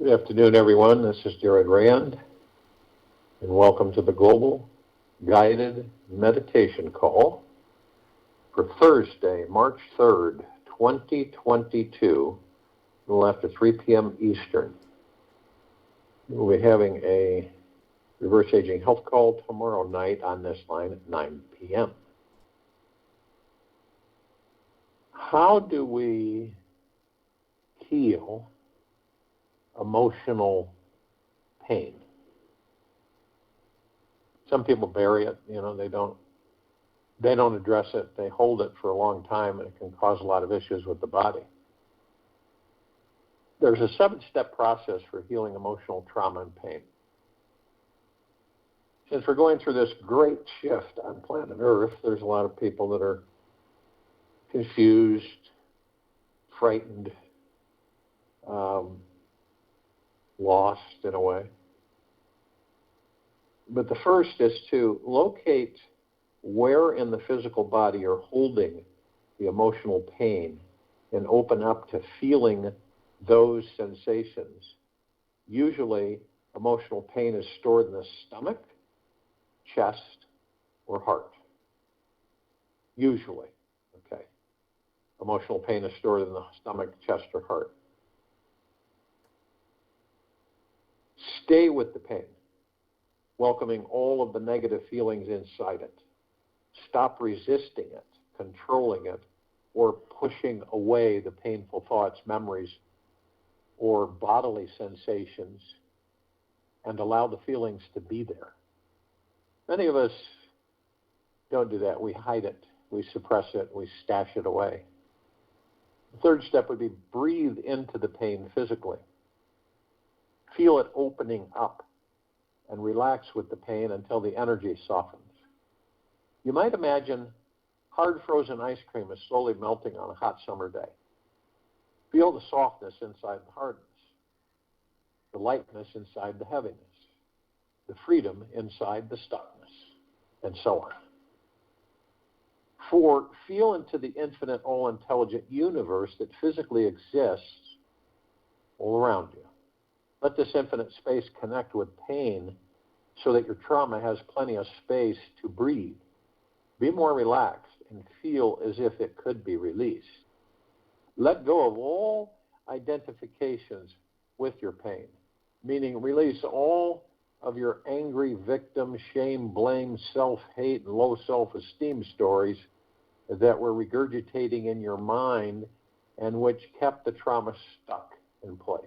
Good afternoon, everyone. This is Jared Rand, and welcome to the Global Guided Meditation Call for Thursday, March 3rd, 2022, a little after 3 p.m. Eastern. We'll be having a reverse aging health call tomorrow night on this line at 9 p.m. How do we heal emotional pain? Some people bury it, they don't address it. They hold it for a long time, and it can cause a lot of issues with the body. There's a 7-step process for healing emotional trauma and pain. Since we're going through this great shift on planet Earth, there's a lot of people that are confused, frightened, lost in a way. But the first is to locate where in the physical body you're holding the emotional pain and open up to feeling those sensations. Usually, emotional pain is stored in the stomach, chest, or heart. Usually, okay. Emotional pain is stored in the stomach, chest, or heart. Stay with the pain, welcoming all of the negative feelings inside it. Stop resisting it, controlling it, or pushing away the painful thoughts, memories, or bodily sensations, and allow the feelings to be there. Many of us don't do that. We hide it, we suppress it, we stash it away. The third step would be breathe into the pain physically. Feel it opening up and relax with the pain until the energy softens. You might imagine hard frozen ice cream is slowly melting on a hot summer day. Feel the softness inside the hardness, the lightness inside the heaviness, the freedom inside the stuckness, and so on. 4, feel into the infinite, all-intelligent universe that physically exists all around you. Let this infinite space connect with pain so that your trauma has plenty of space to breathe. Be more relaxed and feel as if it could be released. Let go of all identifications with your pain, meaning release all of your angry victim, shame, blame, self-hate, and low self-esteem stories that were regurgitating in your mind and which kept the trauma stuck in place.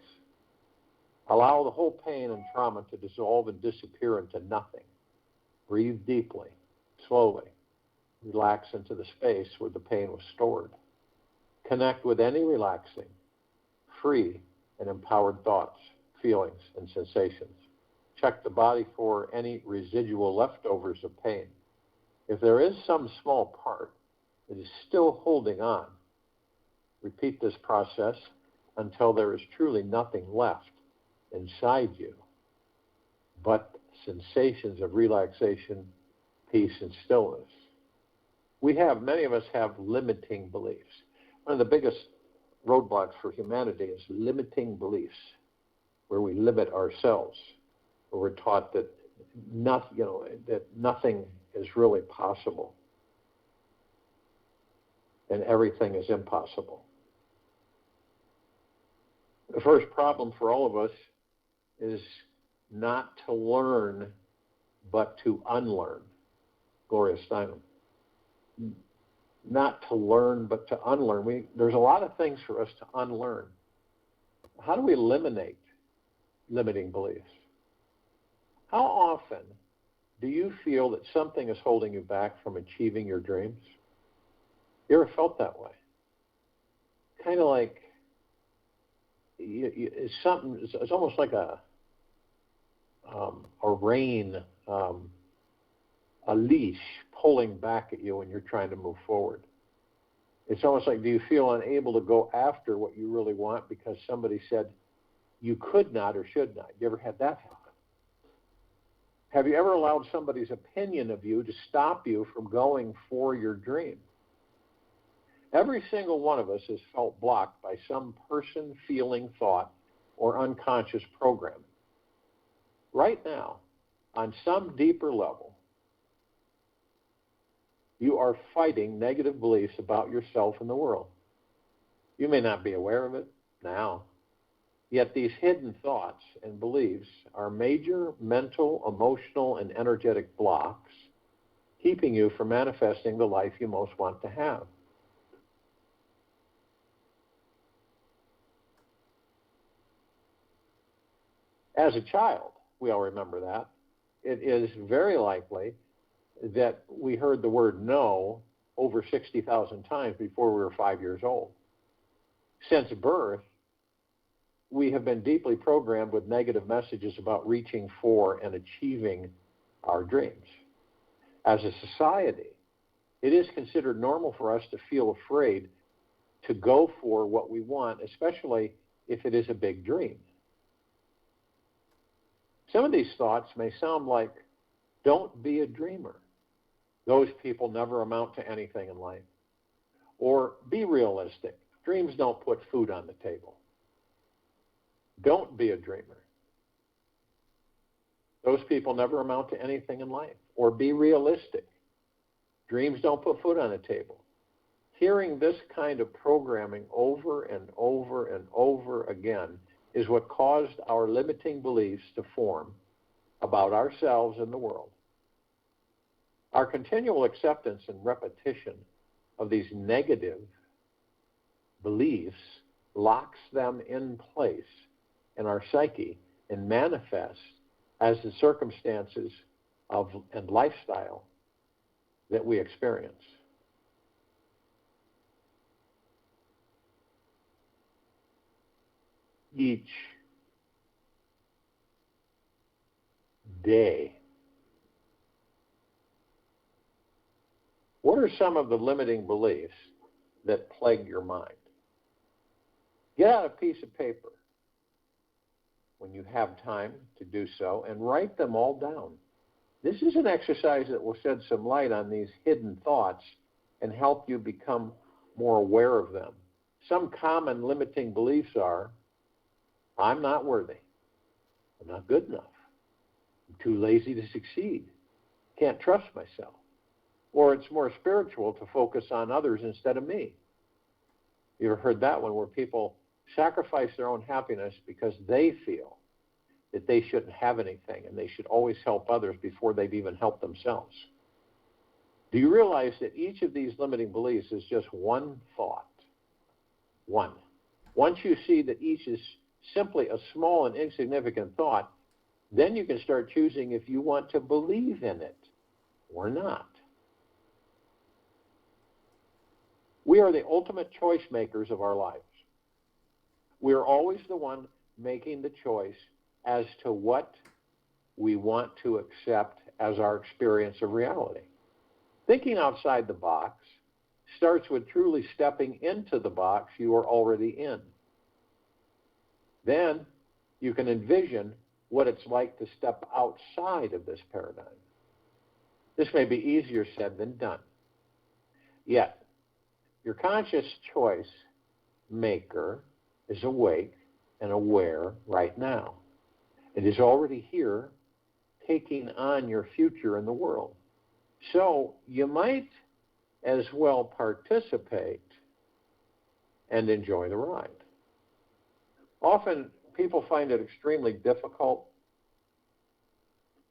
Allow the whole pain and trauma to dissolve and disappear into nothing. Breathe deeply, slowly. Relax into the space where the pain was stored. Connect with any relaxing, free, and empowered thoughts, feelings, and sensations. Check the body for any residual leftovers of pain. If there is some small part that is still holding on, repeat this process until there is truly nothing left inside you but sensations of relaxation, peace, and stillness. Many of us have limiting beliefs. One of the biggest roadblocks for humanity is limiting beliefs, where we limit ourselves, where we're taught that nothing is really possible and everything is impossible. The first problem for all of us is not to learn, but to unlearn. Gloria Steinem. Not to learn, but to unlearn. There's a lot of things for us to unlearn. How do we eliminate limiting beliefs? How often do you feel that something is holding you back from achieving your dreams? You ever felt that way? Kind of like it's almost like a rein, a leash pulling back at you when you're trying to move forward. It's almost like, do you feel unable to go after what you really want because somebody said you could not or should not? You ever had that happen? Have you ever allowed somebody's opinion of you to stop you from going for your dream? Every single one of us has felt blocked by some person, feeling, thought, or unconscious programming. Right now, on some deeper level, you are fighting negative beliefs about yourself and the world. You may not be aware of it now, yet these hidden thoughts and beliefs are major mental, emotional, and energetic blocks keeping you from manifesting the life you most want to have. As a child, we all remember that, it is very likely that we heard the word no over 60,000 times before we were 5 years old. Since birth, we have been deeply programmed with negative messages about reaching for and achieving our dreams. As a society, it is considered normal for us to feel afraid to go for what we want, especially if it is a big dream. Some of these thoughts may sound like, don't be a dreamer. Those people never amount to anything in life. Or be realistic. Dreams don't put food on the table. Don't be a dreamer. Those people never amount to anything in life. Or be realistic. Dreams don't put food on the table. Hearing this kind of programming over and over and over again is what caused our limiting beliefs to form about ourselves and the world. Our continual acceptance and repetition of these negative beliefs locks them in place in our psyche and manifests as the circumstances of and lifestyle that we experience. Each day. What are some of the limiting beliefs that plague your mind? Get out a piece of paper when you have time to do so and write them all down. This is an exercise that will shed some light on these hidden thoughts and help you become more aware of them. Some common limiting beliefs are, I'm not worthy. I'm not good enough. I'm too lazy to succeed. Can't trust myself. Or it's more spiritual to focus on others instead of me. You ever heard that one where people sacrifice their own happiness because they feel that they shouldn't have anything and they should always help others before they've even helped themselves? Do you realize that each of these limiting beliefs is just one thought? One. Once you see that each is simply a small and insignificant thought, then you can start choosing if you want to believe in it or not. We are the ultimate choice makers of our lives. We are always the one making the choice as to what we want to accept as our experience of reality. Thinking outside the box starts with truly stepping into the box you are already in. Then you can envision what it's like to step outside of this paradigm. This may be easier said than done. Yet, your conscious choice maker is awake and aware right now. It is already here, taking on your future in the world. So you might as well participate and enjoy the ride. Often people find it extremely difficult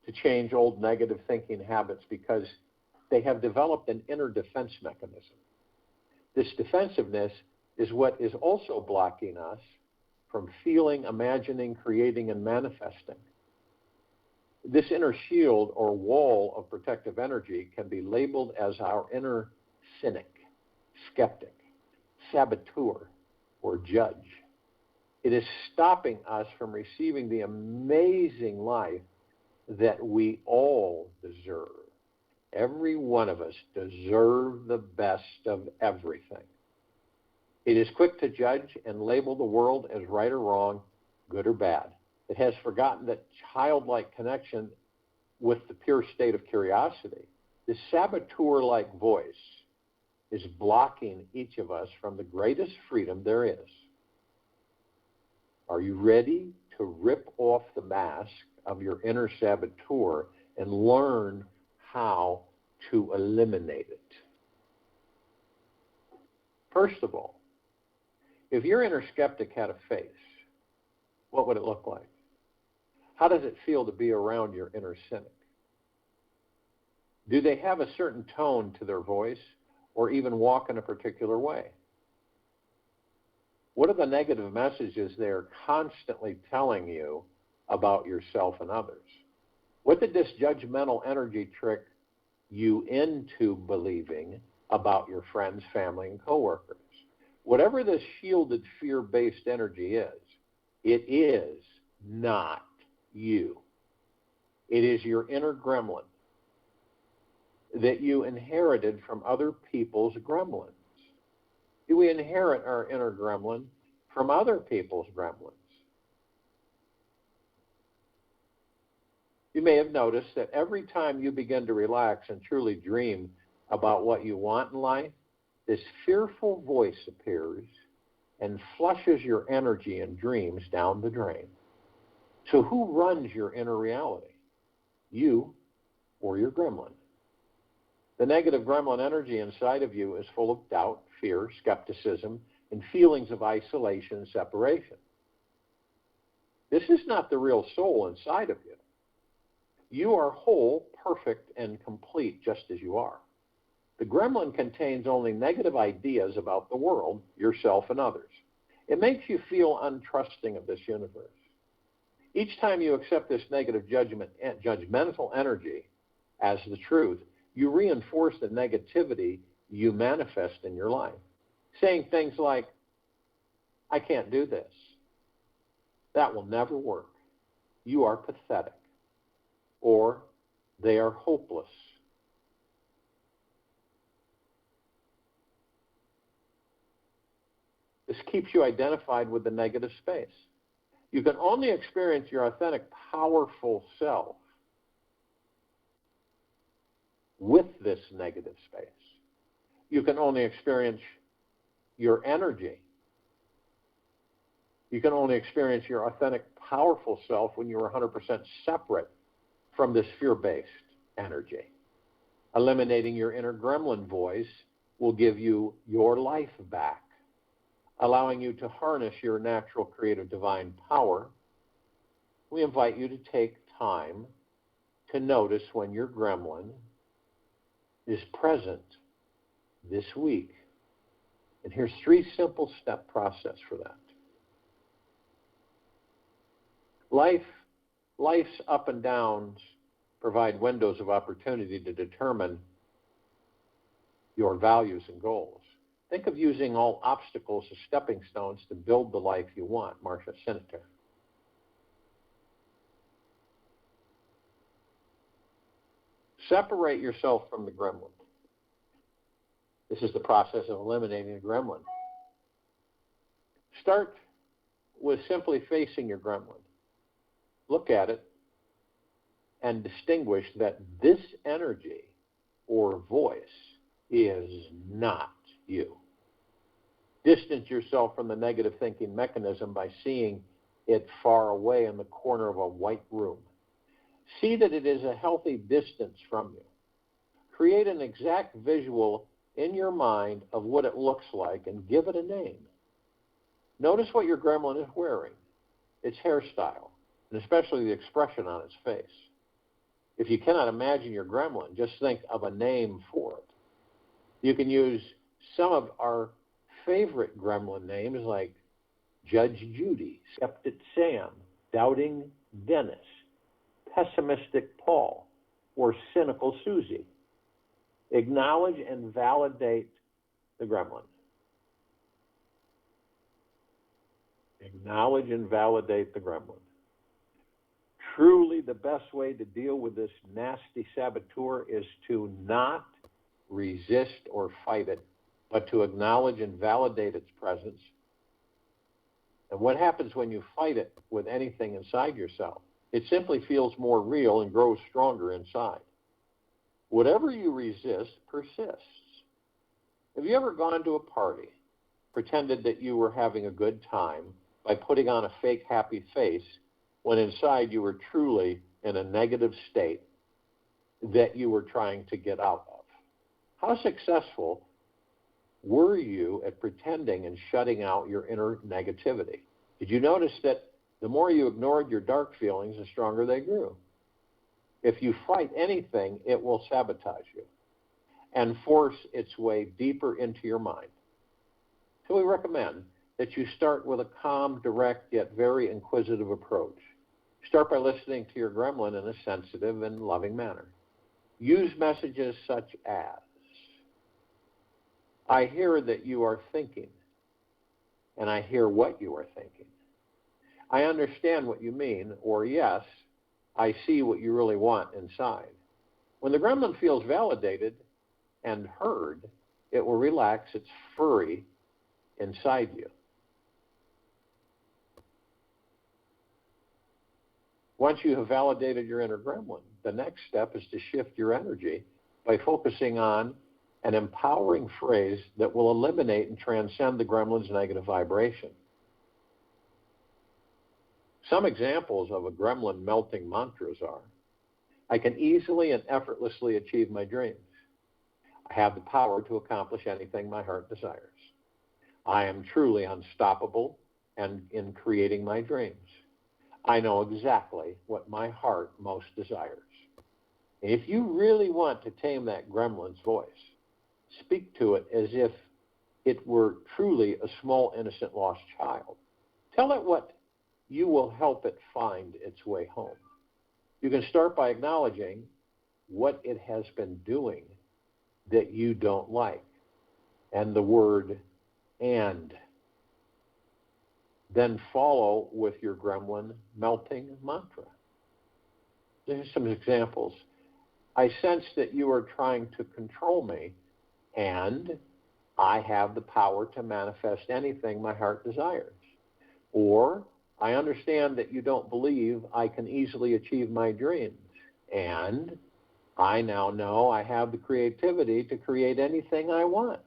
to change old negative thinking habits because they have developed an inner defense mechanism. This defensiveness is what is also blocking us from feeling, imagining, creating, and manifesting. This inner shield or wall of protective energy can be labeled as our inner cynic, skeptic, saboteur, or judge. It is stopping us from receiving the amazing life that we all deserve. Every one of us deserve the best of everything. It is quick to judge and label the world as right or wrong, good or bad. It has forgotten that childlike connection with the pure state of curiosity. This saboteur-like voice is blocking each of us from the greatest freedom there is. Are you ready to rip off the mask of your inner saboteur and learn how to eliminate it? First of all, if your inner skeptic had a face, what would it look like? How does it feel to be around your inner cynic? Do they have a certain tone to their voice or even walk in a particular way? What are the negative messages they are constantly telling you about yourself and others? What did this judgmental energy trick you into believing about your friends, family, and coworkers? Whatever this shielded fear-based energy is, it is not you. It is your inner gremlin that you inherited from other people's gremlins. We inherit our inner gremlin from other people's gremlins. You may have noticed that every time you begin to relax and truly dream about what you want in life, this fearful voice appears and flushes your energy and dreams down the drain. So who runs your inner reality? You or your gremlin? The negative gremlin energy inside of you is full of doubt, fear, skepticism, and feelings of isolation and separation. This is not the real soul inside of you. You are whole, perfect, and complete just as you are. The gremlin contains only negative ideas about the world, yourself, and others. It makes you feel untrusting of this universe. Each time you accept this negative judgmental energy as the truth, you reinforce the negativity you manifest in your life, saying things like, I can't do this. That will never work. You are pathetic. Or they are hopeless. This keeps you identified with the negative space. You can only experience your authentic, powerful self with this negative space. You can only experience your energy. You can only experience your authentic, powerful self when you're 100% separate from this fear-based energy. Eliminating your inner gremlin voice will give you your life back, allowing you to harness your natural creative divine power. We invite you to take time to notice when your gremlin is present this week. And here's 3 simple step process for that. Life's up and downs provide windows of opportunity to determine your values and goals. Think of using all obstacles as stepping stones to build the life you want, Marcia Senator. Separate yourself from the gremlin. This is the process of eliminating the gremlin. Start with simply facing your gremlin. Look at it and distinguish that this energy or voice is not you. Distance yourself from the negative thinking mechanism by seeing it far away in the corner of a white room. See that it is a healthy distance from you. Create an exact visual in your mind of what it looks like and give it a name. Notice what your gremlin is wearing, its hairstyle, and especially the expression on its face. If you cannot imagine your gremlin, just think of a name for it. You can use some of our favorite gremlin names like Judge Judy, Skeptic Sam, Doubting Dennis, Pessimistic Paul, or Cynical Susie. Acknowledge and validate the gremlin. Acknowledge and validate the gremlin. Truly, the best way to deal with this nasty saboteur is to not resist or fight it, but to acknowledge and validate its presence. And what happens when you fight it with anything inside yourself? It simply feels more real and grows stronger inside. Whatever you resist persists. Have you ever gone to a party, pretended that you were having a good time, by putting on a fake happy face when inside you were truly in a negative state that you were trying to get out of? How successful were you at pretending and shutting out your inner negativity? Did you notice that the more you ignored your dark feelings, the stronger they grew? If you fight anything, it will sabotage you and force its way deeper into your mind. So we recommend that you start with a calm, direct, yet very inquisitive approach. Start by listening to your gremlin in a sensitive and loving manner. Use messages such as, I hear that you are thinking, and I hear what you are thinking. I understand what you mean, or yes, I see what you really want inside. When the gremlin feels validated and heard, it will relax its fury inside you. Once you have validated your inner gremlin, the next step is to shift your energy by focusing on an empowering phrase that will eliminate and transcend the gremlin's negative vibration. Some examples of a gremlin melting mantras are, I can easily and effortlessly achieve my dreams. I have the power to accomplish anything my heart desires. I am truly unstoppable and in creating my dreams. I know exactly what my heart most desires. If you really want to tame that gremlin's voice, speak to it as if it were truly a small, innocent, lost child. Tell it what you will help it find its way home. You can start by acknowledging what it has been doing that you don't like, and the word and. Then follow with your gremlin melting mantra. There's some examples. I sense that you are trying to control me, and I have the power to manifest anything my heart desires. Or, I understand that you don't believe I can easily achieve my dreams, and I now know I have the creativity to create anything I want.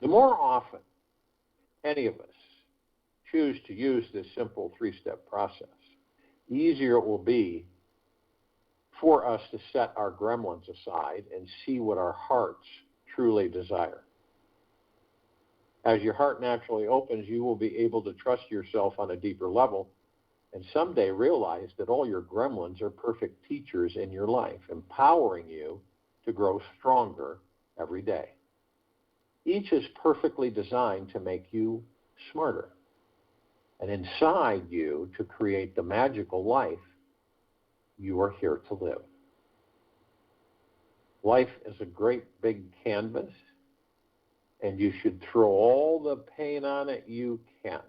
The more often any of us choose to use this simple three-step process, the easier it will be for us to set our gremlins aside and see what our hearts truly desire. As your heart naturally opens, you will be able to trust yourself on a deeper level and someday realize that all your gremlins are perfect teachers in your life, empowering you to grow stronger every day. Each is perfectly designed to make you smarter and inside you to create the magical life you are here to live. Life is a great big canvas, and you should throw all the paint on it you can.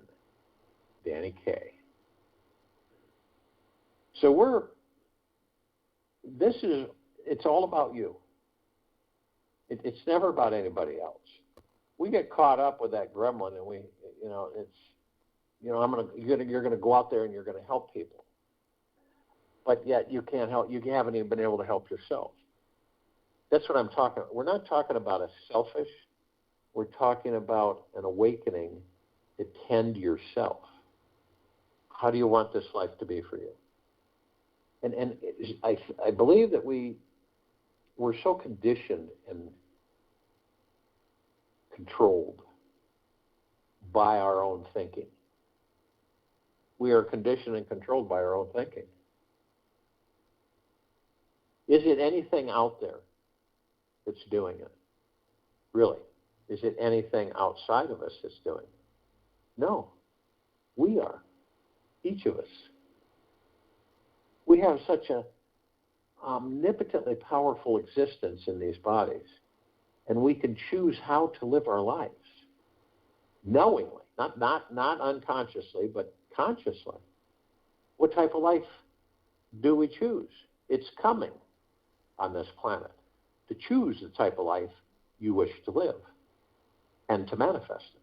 Danny Kaye. So it's all about you. It's never about anybody else. We get caught up with that gremlin, and you're going to go out there and you're going to help people, but yet you can't help. You haven't even been able to help yourself. That's what I'm talking about. We're not talking about a selfish. We're talking about an awakening to tend yourself. How do you want this life to be for you? And I believe that we're so conditioned and controlled by our own thinking. We are conditioned and controlled by our own thinking. Is it anything out there that's doing it? Really? Is it anything outside of us that's doing it? No. We are. Each of us. We have such a omnipotently powerful existence in these bodies, and we can choose how to live our lives knowingly, not unconsciously, but consciously. What type of life do we choose? It's coming on this planet to choose the type of life you wish to live and to manifest it.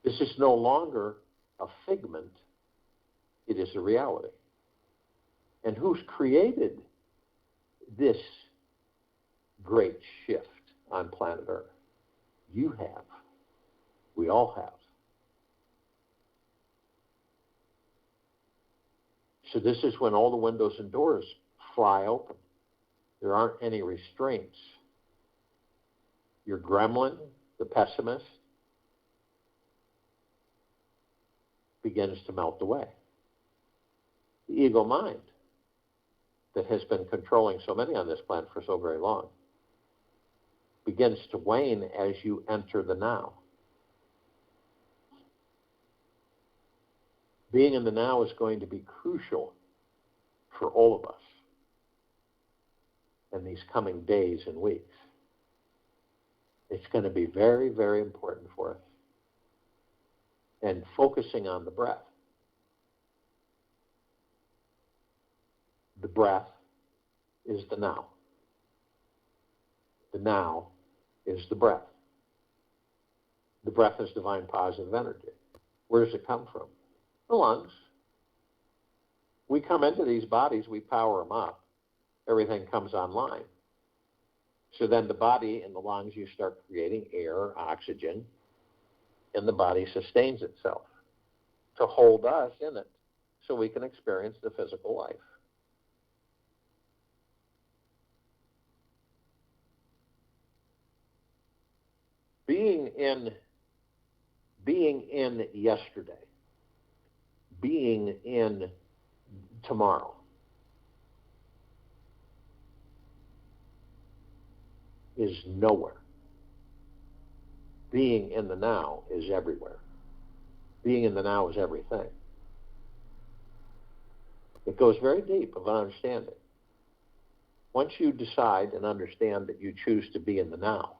This is no longer a figment, it is a reality. And who's created this great shift on planet Earth? You have. We all have. So this is when all the windows and doors fly open. There aren't any restraints. Your gremlin, the pessimist, begins to melt away. The ego mind that has been controlling so many on this planet for so very long begins to wane as you enter the now. Being in the now is going to be crucial for all of us in these coming days and weeks. It's going to be very, very important for us. And focusing on the breath. The breath is the now. The now is the breath. The breath is divine positive energy. Where does it come from? The lungs. We come into these bodies, we power them up. Everything comes online. So then the body and the lungs, you start creating air, oxygen, and the body sustains itself to hold us in it so we can experience the physical life. Being in yesterday, being in tomorrow, is nowhere. Being in the now is everywhere. Being in the now is everything. It goes very deep of understanding. Once you decide and understand that you choose to be in the now,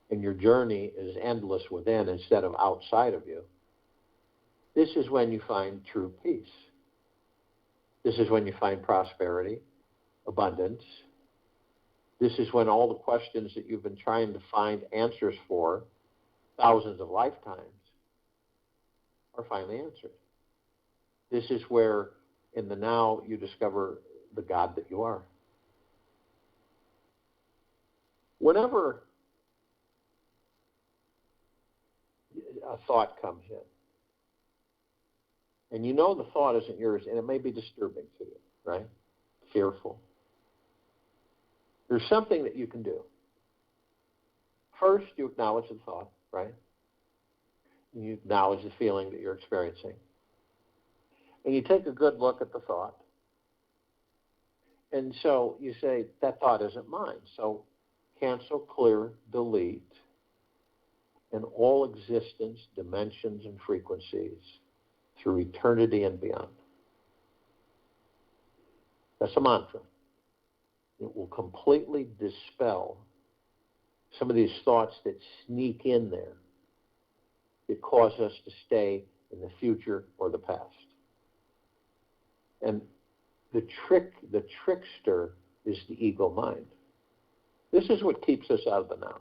and your journey is endless within instead of outside of you, this is when you find true peace. This is when you find prosperity, abundance. This is when all the questions that you've been trying to find answers for thousands of lifetimes are finally answered. This is where, in the now, you discover the God that you are. Whenever a thought comes in, and you know the thought isn't yours, and it may be disturbing to you, right? Fearful. There's something that you can do. First, you acknowledge the thought, right? You acknowledge the feeling that you're experiencing. And you take a good look at the thought. And so you say, that thought isn't mine. So cancel, clear, delete, in all existence, dimensions, and frequencies through eternity and beyond. That's a mantra. It will completely dispel some of these thoughts that sneak in there that cause us to stay in the future or the past. And the trickster is the ego mind. This is what keeps us out of the now.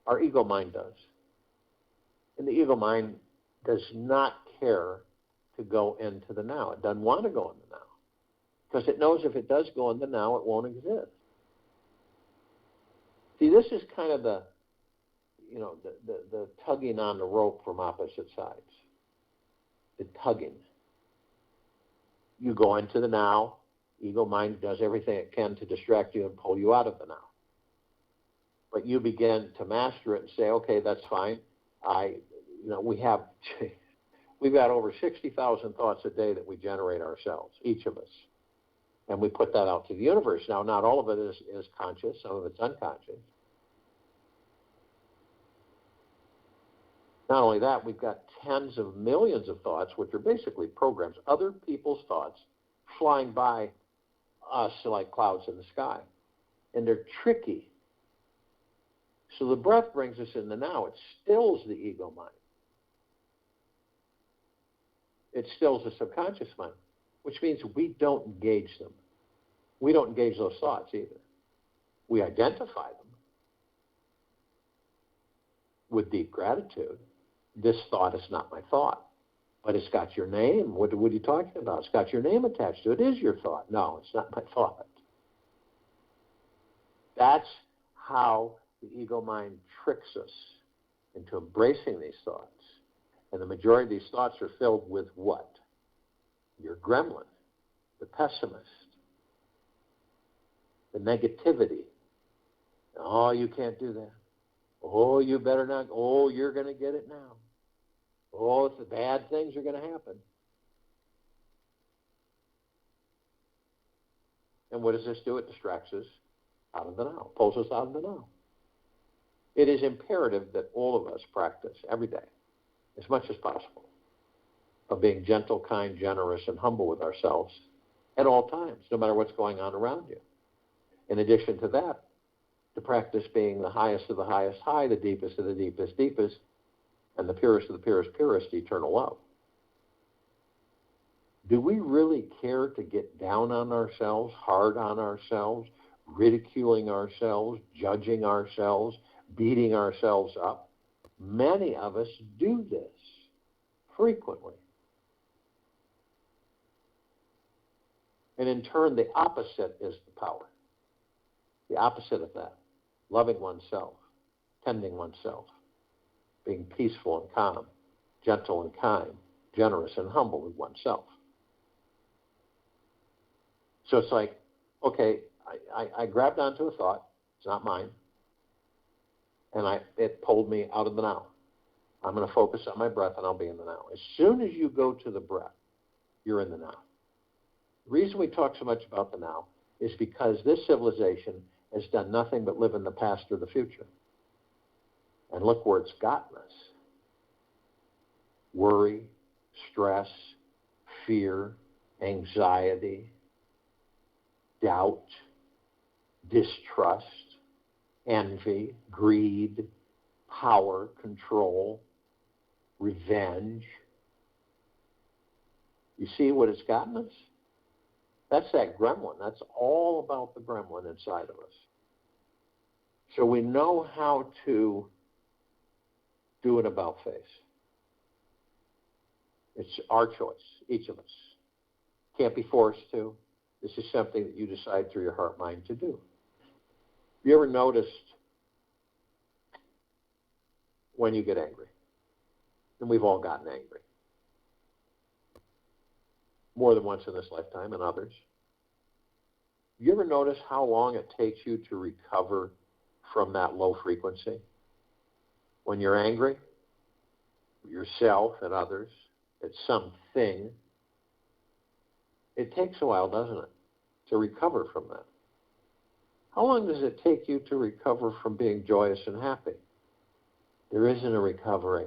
Our ego mind does. And the ego mind does not care to go into the now. It doesn't want to go in the now. Because it knows if it does go in the now, it won't exist. See, this is kind of the tugging on the rope from opposite sides. The tugging. You go into the now. Ego mind does everything it can to distract you and pull you out of the now. But you begin to master it and say, okay, that's fine. We've got over 60,000 thoughts a day that we generate ourselves, each of us. And we put that out to the universe. Now, not all of it is conscious. Some of it's unconscious. Not only that, we've got tens of millions of thoughts, which are basically programs, other people's thoughts flying by us like clouds in the sky. And they're tricky. So the breath brings us in the now. It stills the ego mind. It stills the subconscious mind, which means we don't engage them. We don't engage those thoughts either. We identify them with deep gratitude. This thought is not my thought, but it's got your name. What are you talking about? It's got your name attached to it. It is your thought. No, it's not my thought. That's how the ego mind tricks us into embracing these thoughts. And the majority of these thoughts are filled with what? Your gremlin, the pessimist, the negativity. Oh, you can't do that. Oh, you better not. Oh, you're going to get it now. Oh, the bad things are going to happen. And what does this do? It distracts us out of the now, pulls us out of the now. It is imperative that all of us practice every day, as much as possible, of being gentle, kind, generous, and humble with ourselves at all times, no matter what's going on around you. In addition to that, to practice being the highest of the highest high, the deepest of the deepest deepest, and the purest of the purest purest, eternal love. Do we really care to get down on ourselves, hard on ourselves, ridiculing ourselves, judging ourselves, beating ourselves up? Many of us do this frequently. And in turn, the opposite is the power. The opposite of that, loving oneself, tending oneself, being peaceful and calm, gentle and kind, generous and humble with oneself. So it's like, okay, I grabbed onto a thought. It's not mine. And it pulled me out of the now. I'm going to focus on my breath, and I'll be in the now. As soon as you go to the breath, you're in the now. The reason we talk so much about the now is because this civilization has done nothing but live in the past or the future. And look where it's gotten us. Worry, stress, fear, anxiety, doubt, distrust, envy, greed, power, control, revenge. You see what it's gotten us? That's that gremlin. That's all about the gremlin inside of us. So we know how to do an about face. It's our choice, each of us. Can't be forced to. This is something that you decide through your heart mind to do. You ever noticed when you get angry? And we've all gotten angry. More than once in this lifetime and others. You ever notice how long it takes you to recover from that low frequency? When you're angry, yourself and others, at something, it takes a while, doesn't it, to recover from that? How long does it take you to recover from being joyous and happy? There isn't a recovery.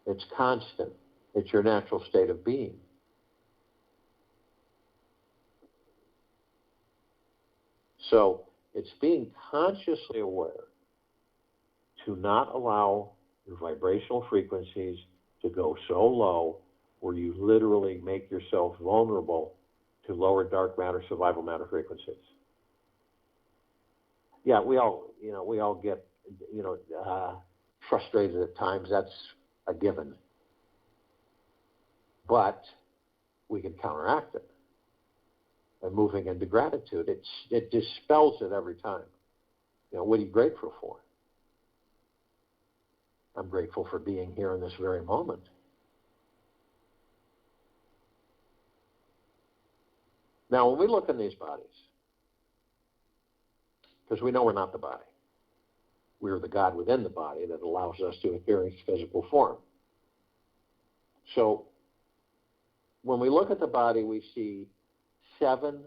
It's constant. It's your natural state of being. So it's being consciously aware to not allow your vibrational frequencies to go so low where you literally make yourself vulnerable to lower dark matter, survival matter frequencies. Yeah, we all get, frustrated at times. That's a given. But we can counteract it by moving into gratitude. It dispels it every time. What are you grateful for? I'm grateful for being here in this very moment. Now, when we look in these bodies, because we know we're not the body, we're the God within the body that allows us to experience physical form. So, when we look at the body, we see 7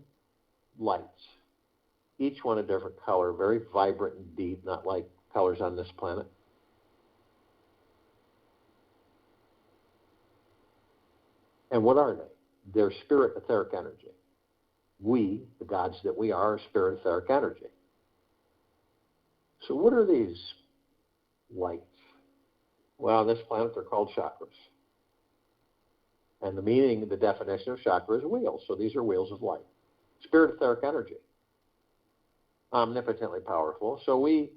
lights, each one a different color, very vibrant and deep, not like colors on this planet. And what are they? They're spirit etheric energy. We, the gods that we are spirit etheric energy. So what are these lights? Well, on this planet they're called chakras. And the meaning, the definition of chakra is wheels. So these are wheels of light. Spirit etheric energy. Omnipotently powerful. So we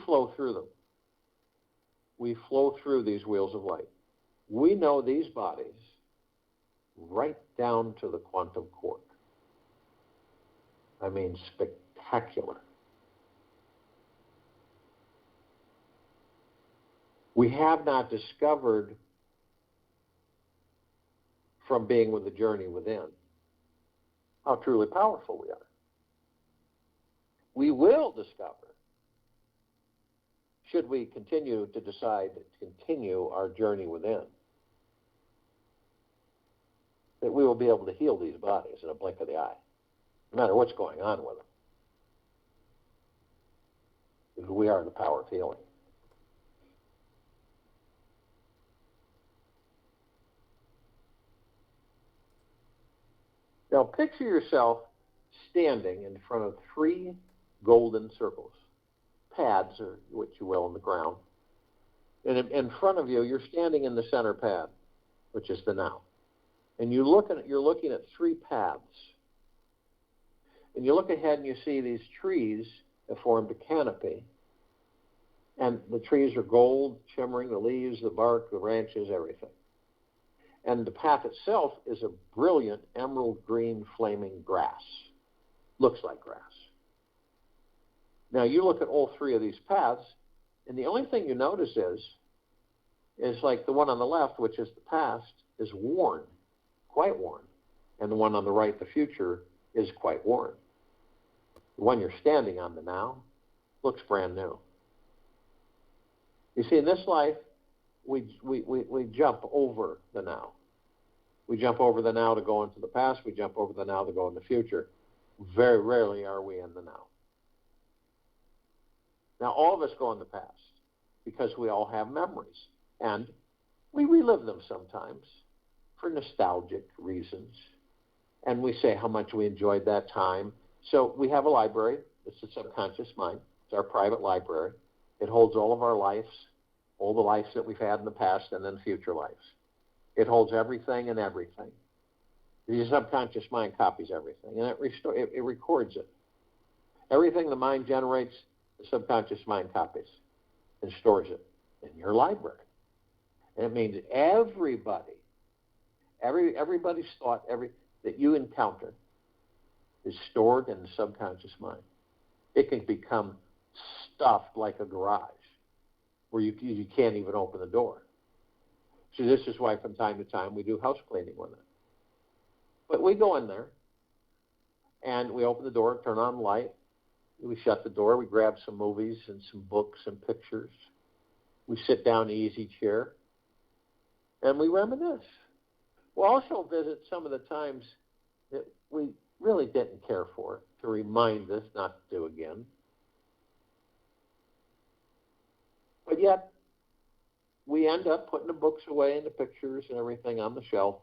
flow through them. We flow through these wheels of light. We know these bodies right down to the quantum quark. I mean, spectacular. We have not discovered from being with the journey within how truly powerful we are. We will discover, should we continue to decide to continue our journey within, that we will be able to heal these bodies in a blink of the eye, no matter what's going on with them. Because we are the power of healing. Now picture yourself standing in front of 3 golden circles, pads, or what you will, in the ground. And in front of you, you're standing in the center pad, which is the now. And you're looking at 3 paths. And you look ahead and you see these trees have formed a canopy. And the trees are gold, shimmering, the leaves, the bark, the branches, everything. And the path itself is a brilliant emerald green flaming grass. Looks like grass. Now you look at all 3 of these paths, and the only thing you notice is like the one on the left, which is the past, is worn, quite worn. And the one on the right, the future, is quite worn. The one you're standing on, the now, looks brand new. You see, in this life, we jump over the now. We jump over the now to go into the past. We jump over the now to go in the future. Very rarely are we in the now. Now, all of us go in the past because we all have memories. And we relive them sometimes for nostalgic reasons. And we say how much we enjoyed that time. So we have a library. It's the subconscious mind. It's our private library. It holds all of our lives, all the lives that we've had in the past and then future lives. It holds everything and everything. The subconscious mind copies everything, and it records it. Everything the mind generates, the subconscious mind copies and stores it in your library. And it means everybody's thought, that you encounter is stored in the subconscious mind. It can become stuffed like a garage where you can't even open the door. So this is why from time to time we do house cleaning with it. But we go in there and we open the door, turn on the light, we shut the door, we grab some movies and some books and pictures. We sit down in the easy chair and we reminisce. We'll also visit some of the times that we really didn't care for to remind us not to do again. But yet, we end up putting the books away and the pictures and everything on the shelf,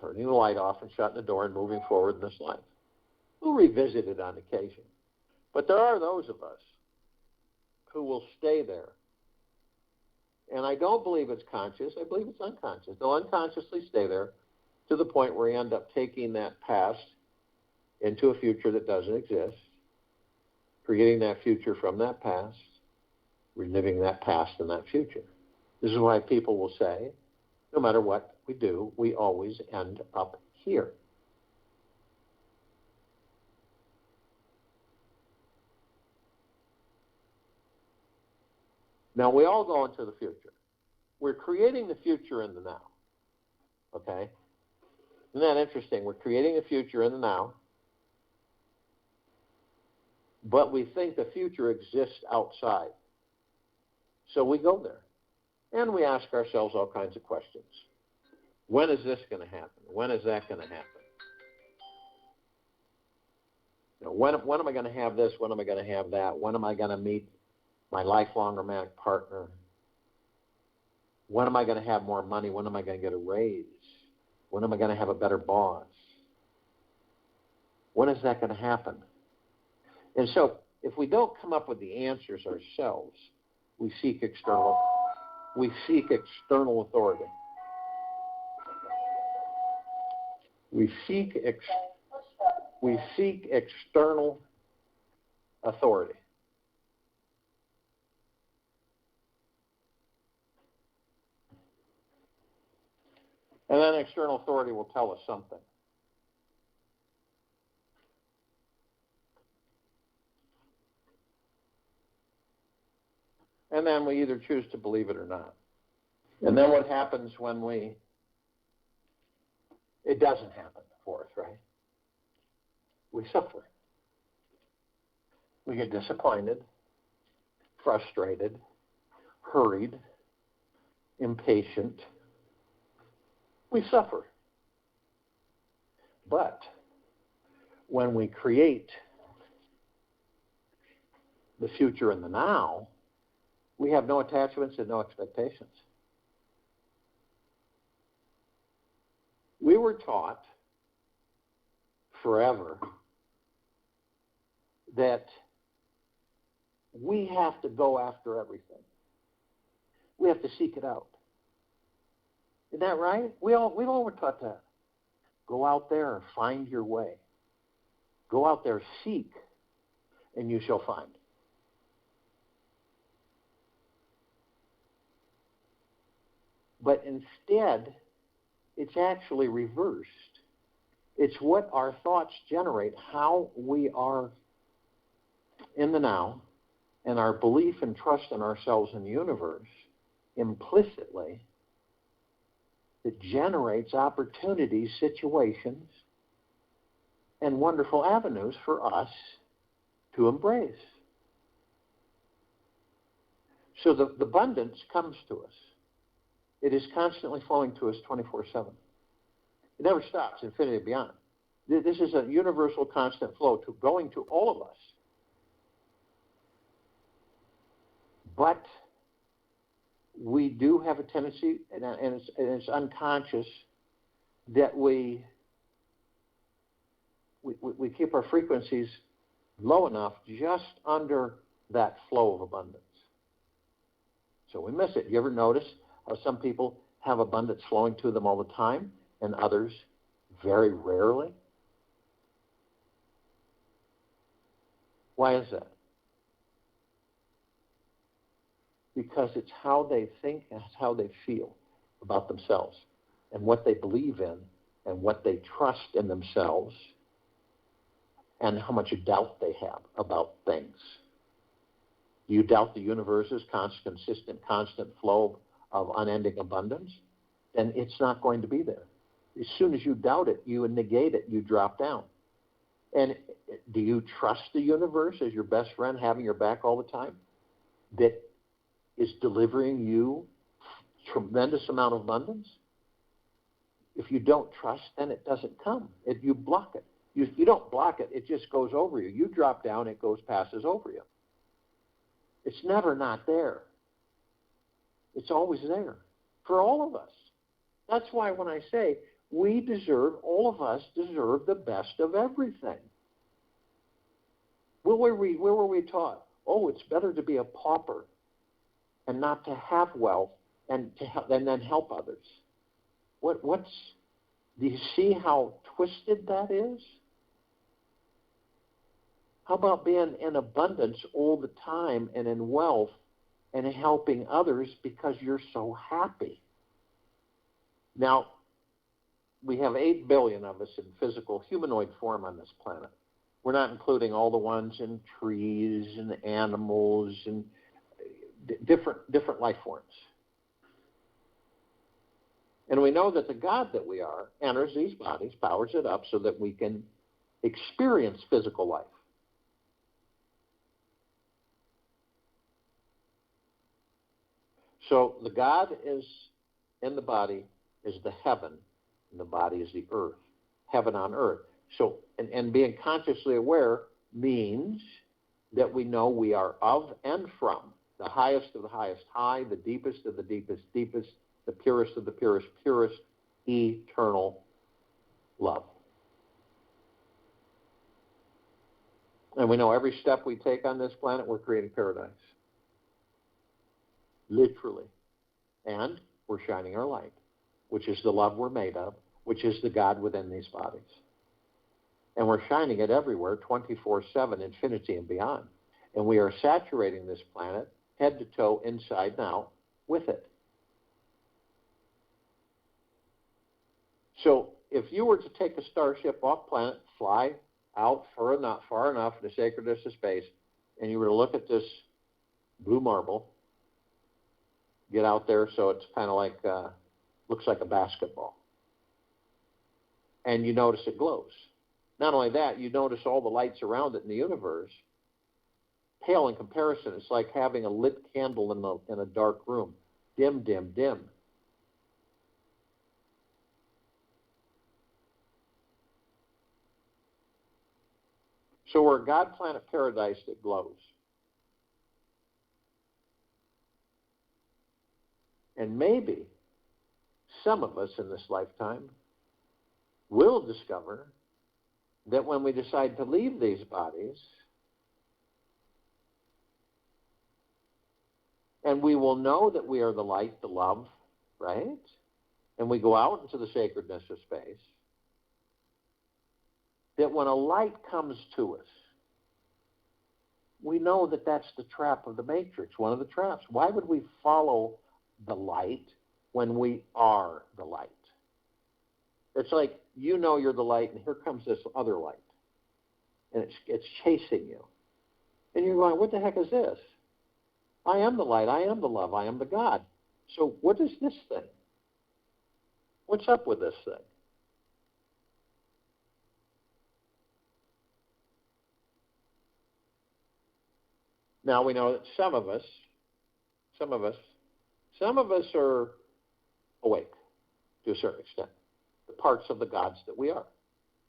turning the light off and shutting the door and moving forward in this life. We'll revisit it on occasion. But there are those of us who will stay there. And I don't believe it's conscious. I believe it's unconscious. They'll unconsciously stay there to the point where you end up taking that past into a future that doesn't exist, creating that future from that past, reliving that past and that future. This is why people will say, no matter what we do, we always end up here. Now, we all go into the future. We're creating the future in the now. Okay? Isn't that interesting? We're creating a future in the now, but we think the future exists outside. So we go there, and we ask ourselves all kinds of questions. When is this going to happen? When is that going to happen? You know, when am I going to have this? When am I going to have that? When am I going to meet my lifelong romantic partner? When am I going to have more money? When am I going to get a raise? When am I going to have a better boss? When is that going to happen? And so if we don't come up with the answers ourselves, we seek external authority. We seek external authority. And then external authority will tell us something. And then we either choose to believe it or not. And then what happens when it doesn't happen for us, right? We suffer. We get disappointed, frustrated, hurried, impatient. We suffer. But when we create the future in the now, we have no attachments and no expectations. We were taught forever that we have to go after everything. We have to seek it out. Isn't that right? We all were taught that. Go out there and find your way. Go out there, seek, and you shall find. But instead, it's actually reversed. It's what our thoughts generate, how we are in the now, and our belief and trust in ourselves and the universe implicitly that generates opportunities, situations, and wonderful avenues for us to embrace. So the abundance comes to us. It is constantly flowing to us 24/7. It never stops, infinity and beyond. This is a universal constant flow going to all of us. But we do have a tendency, and it's unconscious, that we keep our frequencies low enough just under that flow of abundance. So we miss it. You ever notice how some people have abundance flowing to them all the time and others very rarely? Why is that? Because it's how they think and it's how they feel about themselves and what they believe in and what they trust in themselves and how much doubt they have about things. Do you doubt the universe's consistent flow of unending abundance? Then it's not going to be there. As soon as you doubt it, you negate it, you drop down. And do you trust the universe as your best friend, having your back all the time, that is delivering you tremendous amount of abundance? If you don't trust, then it doesn't come. You block it. You don't block it. It just goes over you. You drop down, it passes over you. It's never not there. It's always there for all of us. That's why when I say all of us deserve the best of everything. Where were we taught? Oh, it's better to be a pauper and not to have wealth and then help others. Do you see how twisted that is? How about being in abundance all the time and in wealth and helping others because you're so happy? Now, we have 8 billion of us in physical humanoid form on this planet. We're not including all the ones in trees and animals and different life forms. And we know that the God that we are enters these bodies, powers it up so that we can experience physical life. So the God is in the body is the heaven, and the body is the earth, heaven on earth. So, and being consciously aware means that we know we are of and from the highest of the highest high, the deepest of the deepest deepest, the purest of the purest purest, eternal love. And we know every step we take on this planet, we're creating paradise. Literally. And we're shining our light, which is the love we're made of, which is the God within these bodies. And we're shining it everywhere, 24/7, infinity and beyond. And we are saturating this planet, head to toe, inside and out, with it. So if you were to take a starship off planet, fly out far enough in the sacredness of space, and you were to look at this blue marble, get out there so it's kind of like, looks like a basketball. And you notice it glows. Not only that, you notice all the lights around it in the universe pale in comparison. It's like having a lit candle in a dark room. Dim, dim, dim. So we're a God planet paradise that glows. And maybe some of us in this lifetime will discover that when we decide to leave these bodies, and we will know that we are the light, the love, right? And we go out into the sacredness of space, that when a light comes to us, we know that that's the trap of the matrix, one of the traps. Why would we follow the light when we are the light? It's like you know you're the light, and here comes this other light, and it's chasing you. And you're going, what the heck is this? I am the light, I am the love, I am the God. So what is this thing? What's up with this thing? Now we know that some of us are awake to a certain extent, the parts of the gods that we are.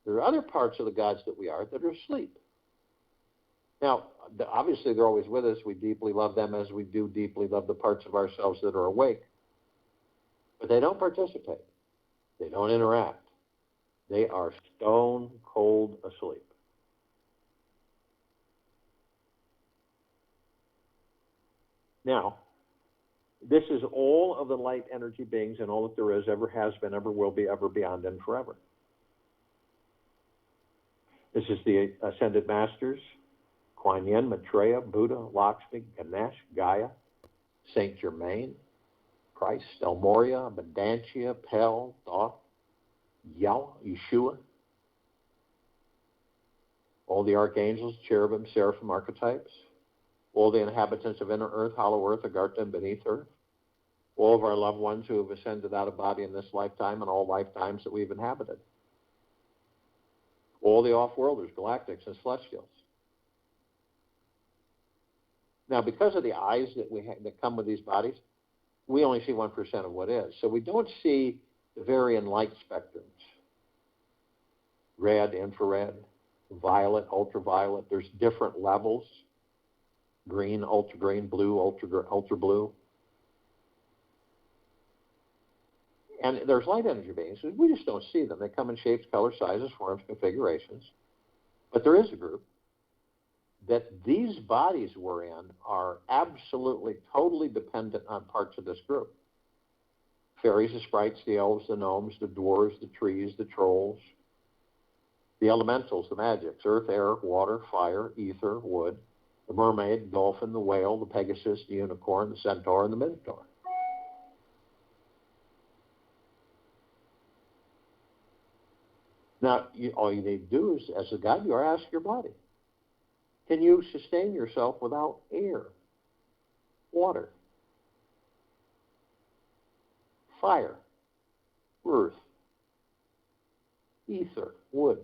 There are other parts of the gods that we are that are asleep. Now, obviously, they're always with us. We deeply love them as we do deeply love the parts of ourselves that are awake. But they don't participate. They don't interact. They are stone cold asleep. Now, this is all of the light energy beings and all that there is, ever has been, ever will be, ever beyond, and forever. This is the Ascended Masters, Kuan Yin, Maitreya, Buddha, Lakshmi, Ganesh, Gaia, Saint Germain, Christ, El Moria, Vedantia, Pel, Thoth, Yahweh, Yeshua, all the archangels, cherubim, seraphim archetypes, all the inhabitants of inner earth, hollow earth, Agartha, and beneath earth, all of our loved ones who have ascended out of body in this lifetime and all lifetimes that we've inhabited, all the off-worlders, galactics, and celestials. Now, because of the eyes that come with these bodies, we only see 1% of what is. So we don't see the varying light spectrums. Red, infrared, violet, ultraviolet. There's different levels. Green, ultra green, blue, ultra blue. And there's light energy beings. We just don't see them. They come in shapes, colors, sizes, forms, configurations. But there is a group that these bodies we're in are absolutely, totally dependent on parts of this group. Fairies, the sprites, the elves, the gnomes, the dwarves, the trees, the trolls, the elementals, the magics, earth, air, water, fire, ether, wood, the mermaid, the dolphin, the whale, the pegasus, the unicorn, the centaur, and the minotaur. Now, all you need to do is, as a guide, you ask your body, can you sustain yourself without air, water, fire, earth, ether, wood?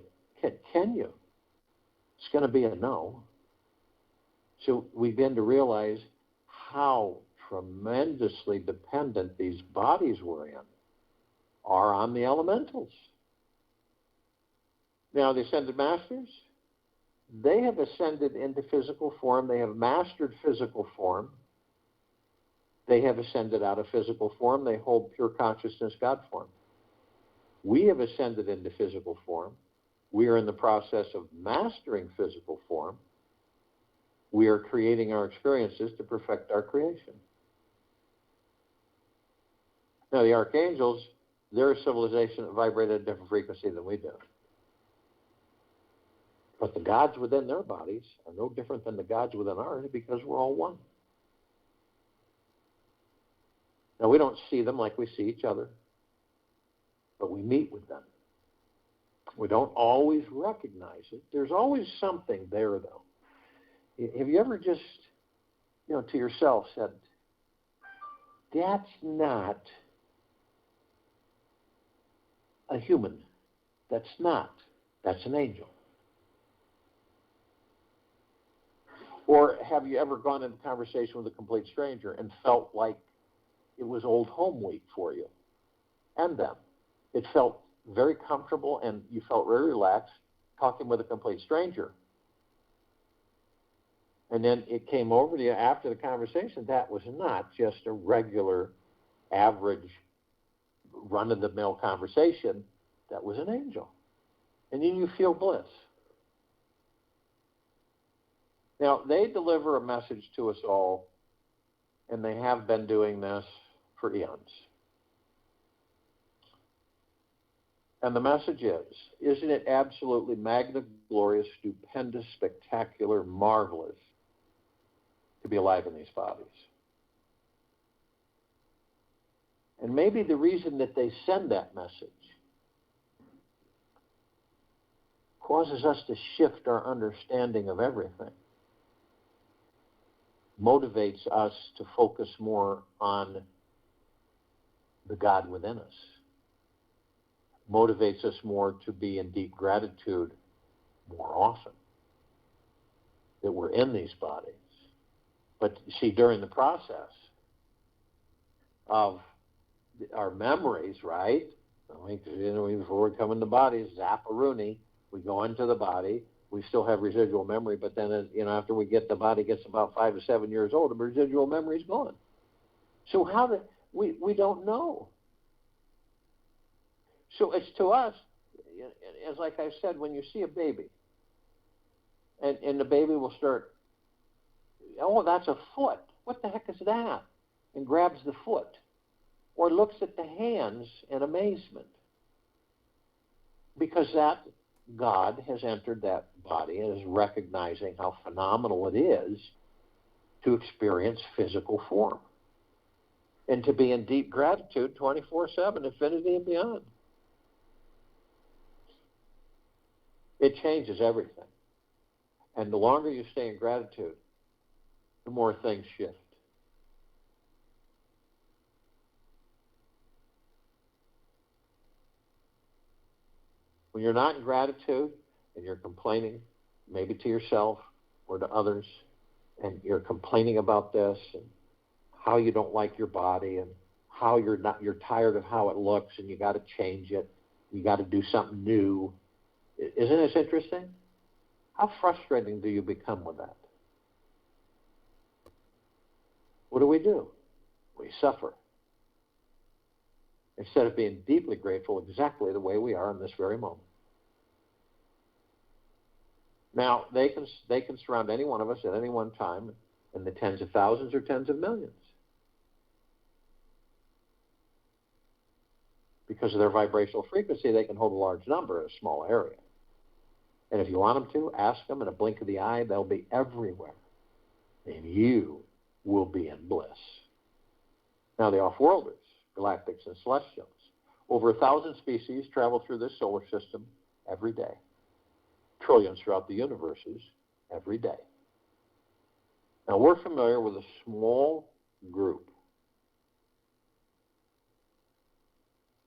Can you? It's going to be a no. So we begin to realize how tremendously dependent these bodies we're in are on the elementals. Now, the Ascended Masters, they have ascended into physical form. They have mastered physical form. They have ascended out of physical form. They hold pure consciousness God form. We have ascended into physical form. We are in the process of mastering physical form. We are creating our experiences to perfect our creation. Now, the archangels, they're a civilization that vibrated at a different frequency than we do. But the gods within their bodies are no different than the gods within ours because we're all one. Now, we don't see them like we see each other, but we meet with them. We don't always recognize it. There's always something there, though. Have you ever just, to yourself said, that's not a human. That's not. That's an angel. Or have you ever gone into conversation with a complete stranger and felt like it was old home week for you and them? It felt very comfortable and you felt very relaxed talking with a complete stranger. And then it came over to you after the conversation, that was not just a regular, average, run-of-the-mill conversation. That was an angel. And then you feel bliss. Now, they deliver a message to us all, and they have been doing this for eons. And the message is, isn't it absolutely magnificent, glorious, stupendous, spectacular, marvelous to be alive in these bodies? And maybe the reason that they send that message causes us to shift our understanding of everything, motivates us to focus more on the God within us, motivates us more to be in deep gratitude more often that we're in these bodies. But see, during the process of our memories, right? Before we come in the body, zapparoonie, we go into the body. We still have residual memory, but then, after the body gets about 5 to 7 years old, the residual memory is gone. So we don't know. So it's to us, as like I said, when you see a baby, and the baby will start, oh, that's a foot. What the heck is that? And grabs the foot. Or looks at the hands in amazement. Because that God has entered that body and is recognizing how phenomenal it is to experience physical form. And to be in deep gratitude 24/7, infinity and beyond. It changes everything. And the longer you stay in gratitude, the more things shift. When you're not in gratitude and you're complaining, maybe to yourself or to others, and you're complaining about this and how you don't like your body and how you're tired of how it looks and you got to change it, you got to do something new. Isn't this interesting? How frustrating do you become with that? What do? We suffer. Instead of being deeply grateful exactly the way we are in this very moment. Now, they can surround any one of us at any one time in the tens of thousands or tens of millions. Because of their vibrational frequency, they can hold a large number in a small area. And if you want them to, ask them in a blink of the eye, they'll be everywhere. And you will be in bliss. Now, the off-worlders, galactics and celestials, over 1,000 species travel through this solar system every day. Trillions throughout the universes every day. Now, we're familiar with a small group.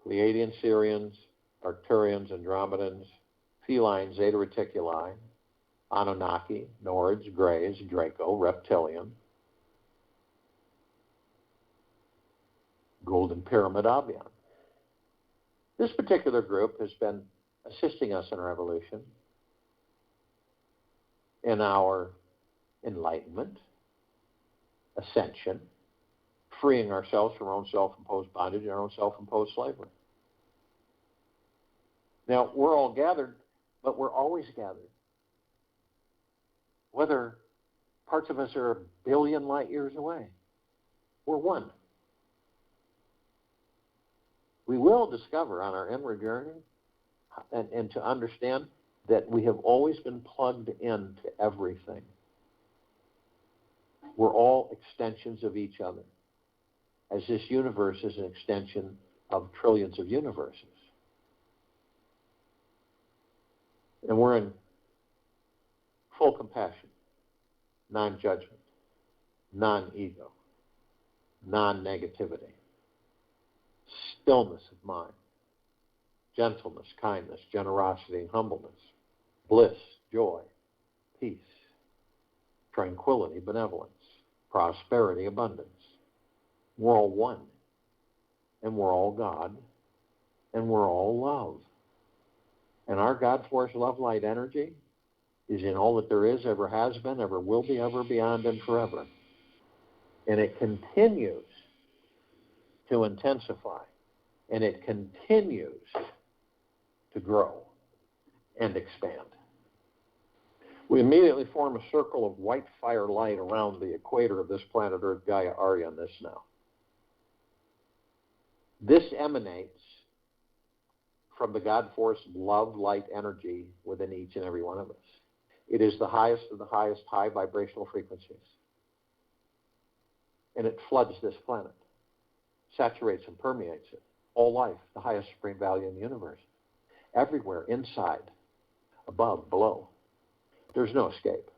Pleiadians, Sirians, Arcturians, Andromedans, Felines, Zeta Reticuli, Anunnaki, Nords, Greys, Draco, Reptilian, Golden Pyramid, Avian. This particular group has been assisting us in our evolution, in our enlightenment, ascension, freeing ourselves from our own self-imposed bondage and our own self-imposed slavery. Now, we're all gathered, but we're always gathered. Whether parts of us are a billion light years away, we're one. We will discover on our inward journey and to understand that we have always been plugged into everything. We're all extensions of each other, as this universe is an extension of trillions of universes. And we're in full compassion, non-judgment, non-ego, non-negativity, stillness of mind, gentleness, kindness, generosity, and humbleness, bliss, joy, peace, tranquility, benevolence, prosperity, abundance. We're all one, and we're all God, and we're all love. And our God force, love, light, energy is in all that there is, ever has been, ever will be, ever beyond, and forever. And it continues to intensify, and it continues to grow and expand. We immediately form a circle of white fire light around the equator of this planet Earth, Gaia, Arya, and this now. This emanates from the God force love, light, energy within each and every one of us. It is the highest of the highest high vibrational frequencies. And it floods this planet, saturates and permeates it. All life, the highest supreme value in the universe. Everywhere, inside, above, below. There's no escape.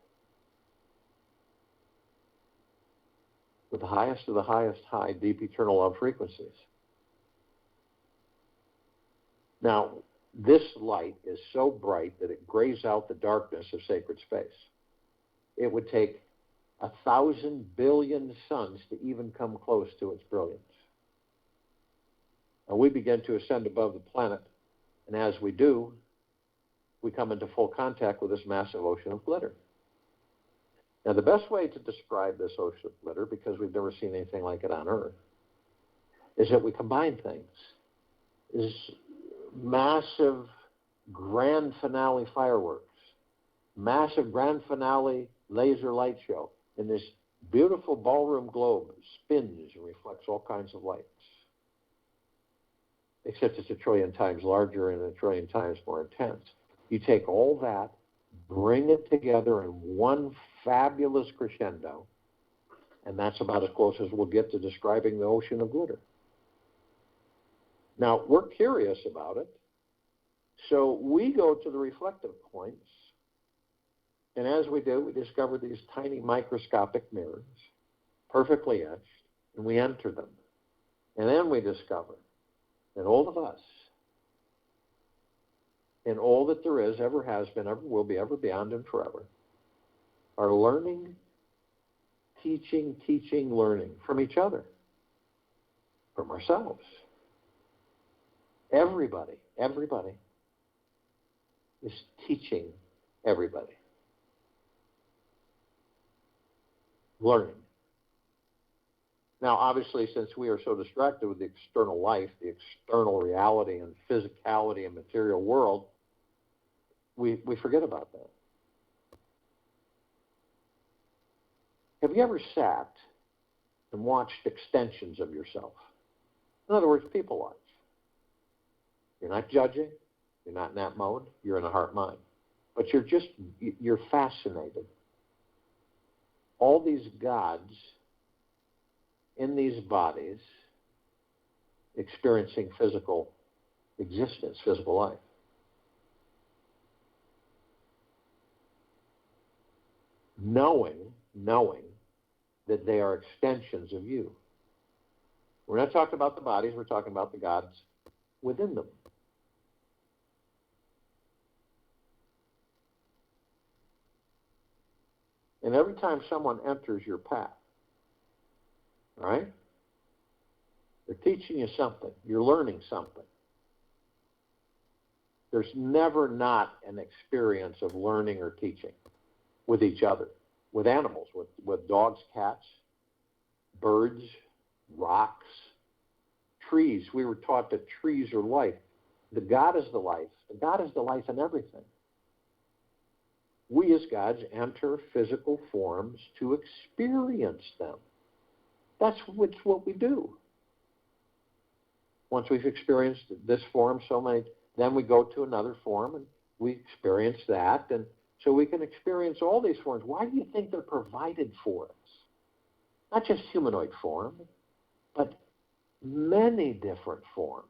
With the highest of the highest high, deep, eternal love frequencies. Now, this light is so bright that it grays out the darkness of sacred space. It would take 1,000 billion suns to even come close to its brilliance. And we begin to ascend above the planet, and as we do, we come into full contact with this massive ocean of glitter. Now, the best way to describe this ocean of glitter, because we've never seen anything like it on Earth, is that we combine things. Is massive grand finale fireworks, massive grand finale laser light show, and this beautiful ballroom globe spins and reflects all kinds of lights. Except it's 1 trillion times larger and 1 trillion times more intense. You take all that, bring it together in one fabulous crescendo, and that's about as close as we'll get to describing the ocean of glitter. Now, we're curious about it, so we go to the reflective points, and as we do, we discover these tiny microscopic mirrors, perfectly etched, and we enter them. And then we discover that all of us, and all that there is, ever has been, ever will be, ever beyond, and forever, are learning, teaching, learning from each other, from ourselves. Everybody is teaching everybody. Learning. Now, obviously, since we are so distracted with the external life, the external reality and physicality and material world, we forget about that. Have you ever sat and watched extensions of yourself? In other words, people watch. You're not judging. You're not in that mode. You're in a heart mind. But you're fascinated. All these gods in these bodies experiencing physical existence, physical life. Knowing that they are extensions of you. We're not talking about the bodies, we're talking about the gods within them. And every time someone enters your path, right, they're teaching you something. You're learning something. There's never not an experience of learning or teaching with each other, with animals, with dogs, cats, birds, rocks, trees. We were taught that trees are life. The God is the life. The God is the life in everything. We as gods enter physical forms to experience them. That's what we do. Once we've experienced this form so many, then we go to another form and we experience that. And so we can experience all these forms. Why do you think they're provided for us? Not just humanoid form, but many different forms.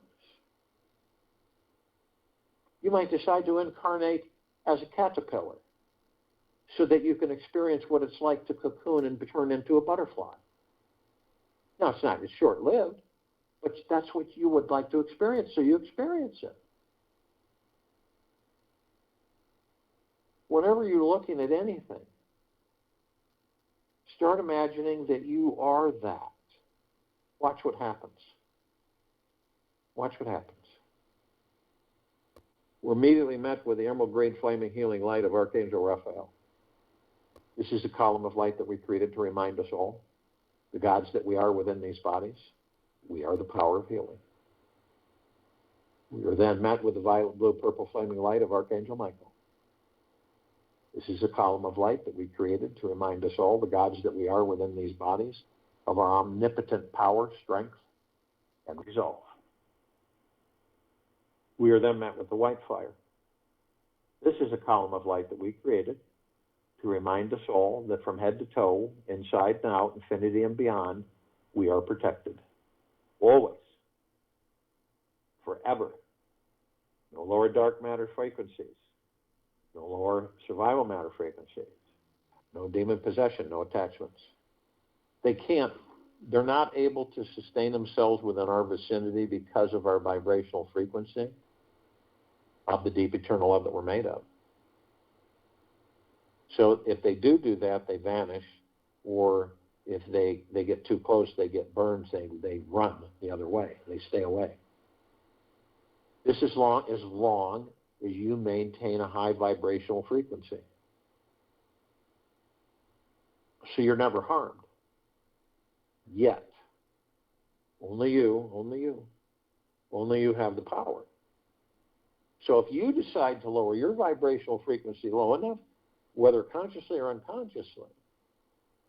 You might decide to incarnate as a caterpillar so that you can experience what it's like to cocoon and turn into a butterfly. Now, it's short-lived, but that's what you would like to experience, so you experience it. Whenever you're looking at anything, start imagining that you are that. Watch what happens. Watch what happens. We're immediately met with the emerald green flaming healing light of Archangel Raphael. This is a column of light that we created to remind us all, the gods that we are within these bodies. We are the power of healing. We are then met with the violet, blue, purple flaming light of Archangel Michael. This is a column of light that we created to remind us all, the gods that we are within these bodies, of our omnipotent power, strength, and resolve. We are then met with the white fire. This is a column of light that we created to remind us all that from head to toe, inside and out, infinity and beyond, we are protected. Always. Forever. No lower dark matter frequencies. No lower survival matter frequencies. No demon possession, no attachments. They're not able to sustain themselves within our vicinity because of our vibrational frequency of the deep eternal love that we're made of. So if they do that, they vanish, or if they get too close, they get burned, they run the other way, they stay away. This is long as you maintain a high vibrational frequency. So you're never harmed. Yet. Only you have the power. So if you decide to lower your vibrational frequency low enough, whether consciously or unconsciously,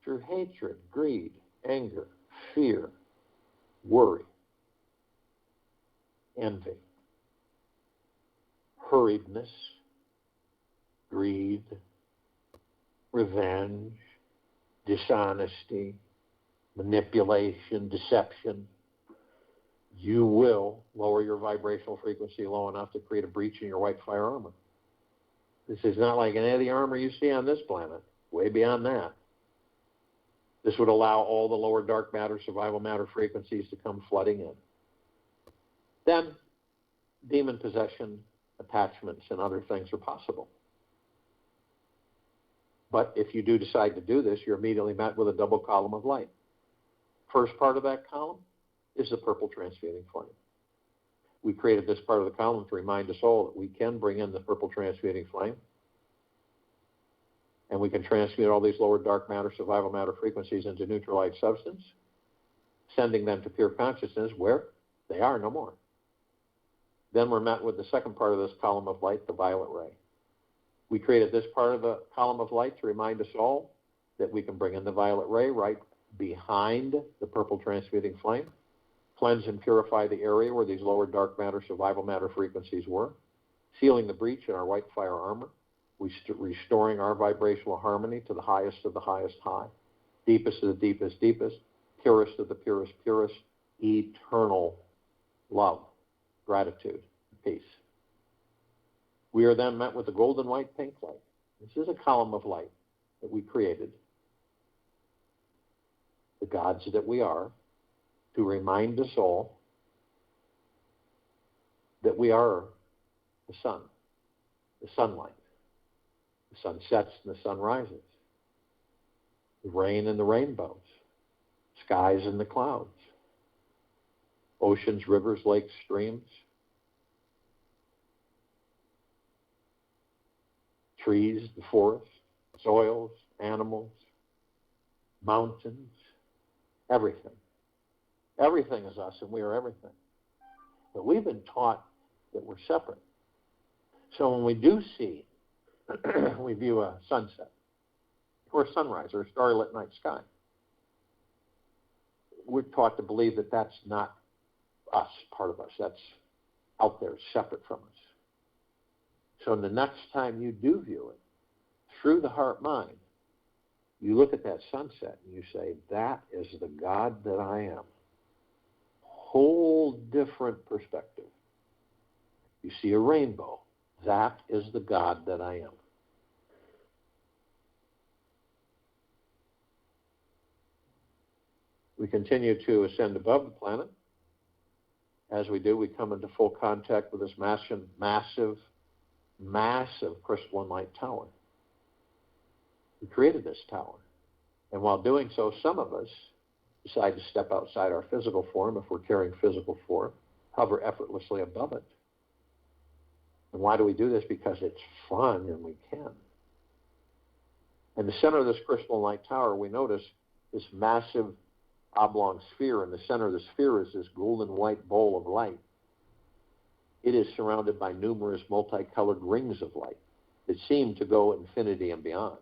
through hatred, greed, anger, fear, worry, envy, hurriedness, greed, revenge, dishonesty, manipulation, deception, you will lower your vibrational frequency low enough to create a breach in your white fire armor. This is not like any of the armor you see on this planet. Way beyond that. This would allow all the lower dark matter, survival matter frequencies to come flooding in. Then, demon possession, attachments, and other things are possible. But if you do decide to do this, you're immediately met with a double column of light. First part of that column is the purple transmuting flame. We created this part of the column to remind us all that we can bring in the purple transmuting flame, and we can transmute all these lower dark matter, survival matter frequencies into neutral light substance, sending them to pure consciousness where they are no more. Then we're met with the second part of this column of light, the violet ray. We created this part of the column of light to remind us all that we can bring in the violet ray right behind the purple transmuting flame, cleanse and purify the area where these lower dark matter, survival matter frequencies were, sealing the breach in our white fire armor, restoring our vibrational harmony to the highest of the highest high, deepest of the deepest deepest, purest of the purest purest, eternal love, gratitude, peace. We are then met with the golden white pink light. This is a column of light that we created, the gods that we are, to remind us all that we are the sun, the sunlight. The sun sets and the sun rises. The rain and the rainbows. Skies and the clouds. Oceans, rivers, lakes, streams. Trees, the forest, soils, animals, mountains, everything. Everything is us, and we are everything. But we've been taught that we're separate. So when we do see, we view a sunset, or a sunrise, or a starry-lit night sky, we're taught to believe that that's not us, part of us. That's out there, separate from us. So the next time you do view it, through the heart-mind, you look at that sunset and you say, that is the God that I am. Whole different perspective. You see a rainbow. That is the God that I am. We continue to ascend above the planet. As we do, we come into full contact with this massive crystalline light tower. We created this tower. And while doing so, some of us decide to step outside our physical form, if we're carrying physical form, hover effortlessly above it. And why do we do this? Because it's fun and we can. In the center of this crystalline light tower, we notice this massive oblong sphere. In the center of the sphere is this golden white bowl of light. It is surrounded by numerous multicolored rings of light that seem to go infinity and beyond.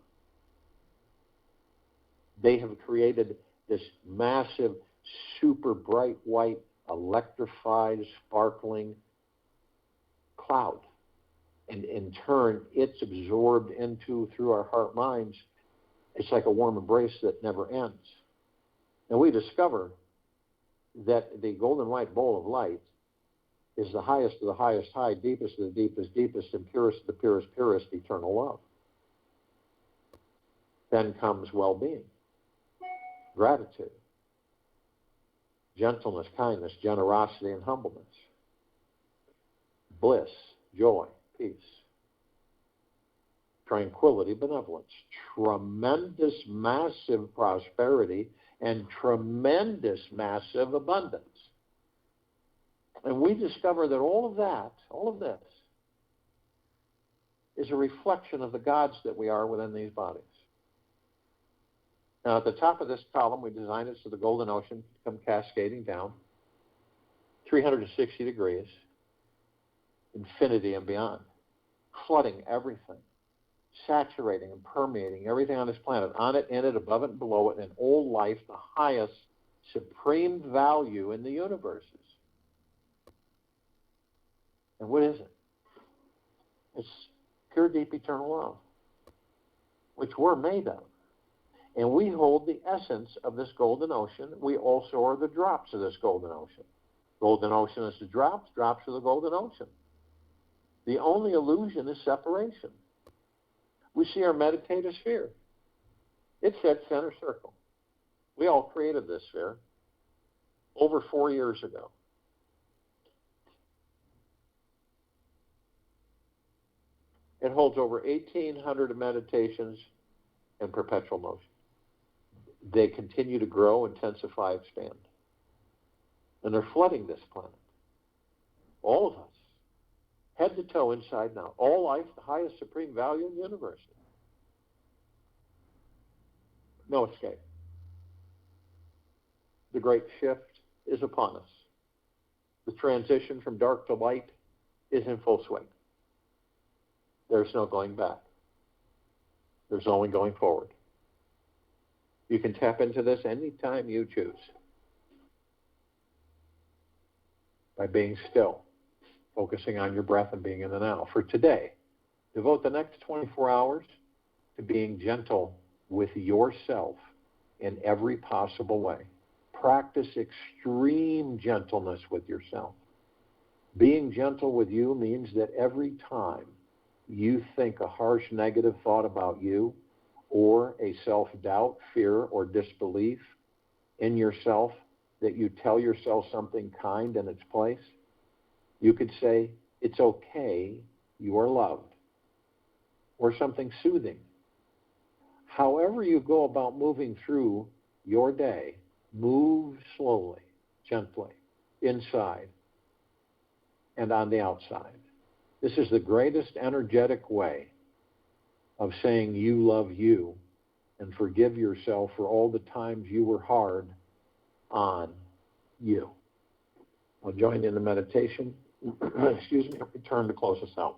They have created this massive, super bright white, electrified, sparkling cloud. And in turn, it's absorbed into, through our heart minds, it's like a warm embrace that never ends. And we discover that the golden white bowl of light is the highest of the highest high, deepest of the deepest deepest, and purest of the purest purest eternal love. Then comes well-being, gratitude, gentleness, kindness, generosity, and humbleness, bliss, joy, peace, tranquility, benevolence, tremendous, massive prosperity, and tremendous, massive abundance. And we discover that all of this, is a reflection of the gods that we are within these bodies. Now, at the top of this column, we designed it so the golden ocean can come cascading down 360 degrees, infinity and beyond, flooding everything, saturating and permeating everything on this planet, on it, in it, above it, and below it, and all life, the highest supreme value in the universe. And what is it? It's pure, deep, eternal love, which we're made of. And we hold the essence of this golden ocean. We also are the drops of this golden ocean. Golden ocean is the drops are the golden ocean. The only illusion is separation. We see our meditative sphere. It's that center circle. We all created this sphere over 4 years ago. It holds over 1,800 meditations and perpetual motion. They continue to grow, intensify, expand. And they're flooding this planet. All of us, head to toe, inside and out. All life, the highest supreme value in the universe. No escape. The great shift is upon us. The transition from dark to light is in full swing. There's no going back. There's only going forward. You can tap into this anytime you choose by being still, focusing on your breath and being in the now. For today, devote the next 24 hours to being gentle with yourself in every possible way. Practice extreme gentleness with yourself. Being gentle with you means that every time you think a harsh negative thought about you, or a self-doubt, fear, or disbelief in yourself, that you tell yourself something kind in its place, you could say, it's okay, you are loved, or something soothing. However you go about moving through your day, move slowly, gently, inside and on the outside. This is the greatest energetic way of saying you love you and forgive yourself for all the times you were hard on you. I'll join in the meditation. Excuse me, return to close us out.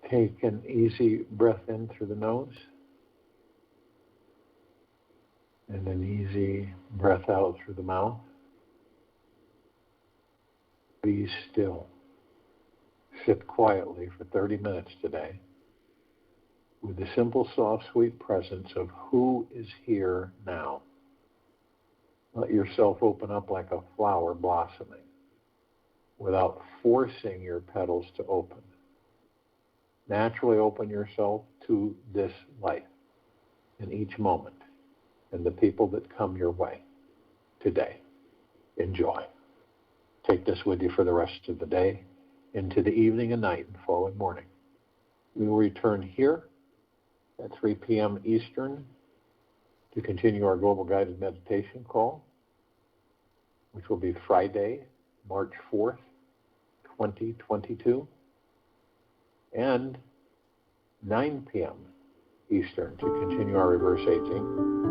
Take an easy breath in through the nose and an easy breath out through the mouth. Be still. Sit quietly for 30 minutes today with the simple, soft, sweet presence of who is here now. Let yourself open up like a flower blossoming without forcing your petals to open. Naturally open yourself to this life in each moment and the people that come your way today. Enjoy. Take this with you for the rest of the day, into the evening and night and following morning. We will return here at 3 p.m. Eastern to continue our Global Guided Meditation call, which will be Friday, March 4th, 2022, and 9 p.m. Eastern to continue our reverse aging